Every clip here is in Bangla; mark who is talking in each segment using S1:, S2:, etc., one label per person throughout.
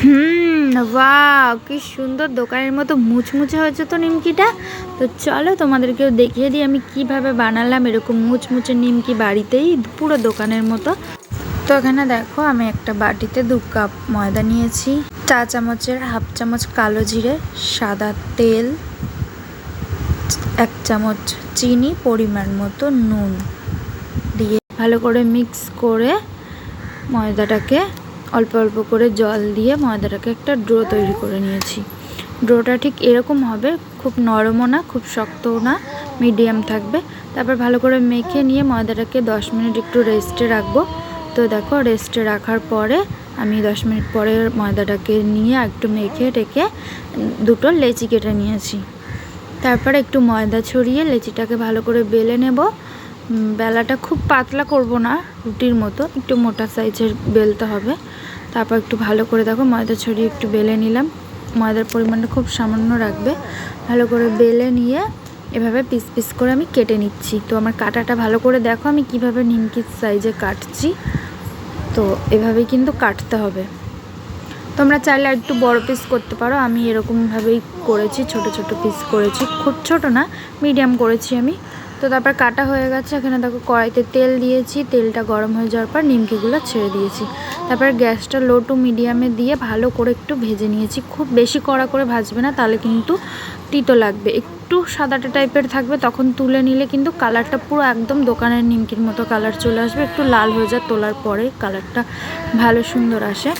S1: ওয়াও, কি সুন্দর দোকানের মতো মুচমুচে হয়েছে তো নিমকিটা। তো চলো তোমাদেরকেও দেখিয়ে দিই আমি কিভাবে বানালাম এরকম মুচমুচে নিমকি বাড়িতেই, পুরো দোকানের মতো। তো এখানে দেখো আমি একটা বাটিতে 2 কাপ ময়দা নিয়েছি, চা চামচের হাফ চামচ কালো জিরে, সাদা তেল, 1 চামচ চিনি, পরিমাণ মতো নুন দিয়ে ভালো করে মিক্স করে ময়দাটাকে অল্প অল্প করে জল দিয়ে ময়দাটাকে একটা ডো তৈরি করে নিয়েছি। ডোটা ঠিক এরকম হবে, খুব নরমও না খুব শক্তও না, মিডিয়াম থাকবে। তারপর ভালো করে মেখে নিয়ে ময়দাটাকে 10 মিনিট একটু রেস্টে রাখবো। তো দেখো রেস্টে রাখার পরে আমি 10 মিনিট পরে ময়দাটাকে নিয়ে একটু মেখে টেকে 2টো লেচি কেটে নিয়েছি। তারপরে একটু ময়দা ছড়িয়ে লেচিটাকে ভালো করে বেলে নেব। বেলাটা খুব পাতলা করব না, রুটির মতো একটু মোটা সাইজের বেলতে হবে। তারপর একটু ভালো করে দেখো ময়দা ছড়িয়ে একটু বেলে নিলাম, ময়দার পরিমাণটা খুব সামান্য রাখবে। ভালো করে বেলে নিয়ে এভাবে পিস পিস করে আমি কেটে নিচ্ছি। তো আমার কাটাটা ভালো করে দেখো আমি কিভাবে নিমকির সাইজে কাটছি। তো এভাবেই কিন্তু কাটতে হবে। তোমরা চাইলে একটু বড় পিস করতে পারো, আমি এরকমভাবেই করেছি, ছোট ছোট পিস করেছি, খুব ছোট না মিডিয়াম করেছি আমি। তো তারপর কাটা হয়ে গেছে। এখানে দেখো কড়াইতে তেল দিয়েছি, তেলটা গরম হয়ে যাওয়ার পর নিমকিগুলো ছেড়ে দিয়েছি। তারপর গ্যাসটা লো টু মিডিয়ামে দিয়ে ভালো করে একটু ভেজে নিয়েছি। খুব বেশি কড়া করে ভাজবে না, তাহলে কিন্তু তিতো লাগবে, একটু সাদাটা টাইপের থাকবে। তখন তুলে নিলে কিন্তু কালারটা পুরো একদম দোকানের নিমকির মতো কালার চলে আসবে, একটু লাল হয়ে যায় তোলার পরে, কালারটা ভালো সুন্দর আসে।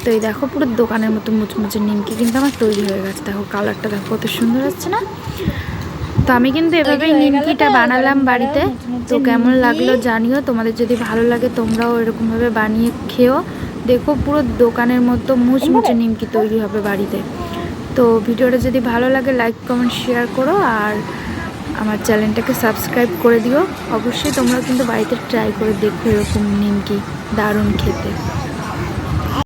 S1: তো এই দেখো পুরো দোকানের মতো মুচমুচে নিমকি কিন্তু আমার তৈরি হয়ে গেছে। দেখো কালারটা দেখো কত সুন্দর আসছে না। তো আমি কিন্তু এভাবেই নিমকিটা বানালাম বাড়িতে। তো কেমন লাগলো জানিও, তোমাদের যদি ভালো লাগে তোমরাও এরকমভাবে বানিয়ে খেও। দেখো পুরো দোকানের মতো মুচমুচে নিমকি তৈরি হবে বাড়িতে। তো ভিডিওটা যদি ভালো লাগে লাইক কমেন্ট শেয়ার করো, আর আমার চ্যানেলটাকে সাবস্ক্রাইব করে দিও। অবশ্যই তোমরা কিন্তু বাড়িতে ট্রাই করে দেখো এরকম নিমকি, দারুণ খেতে।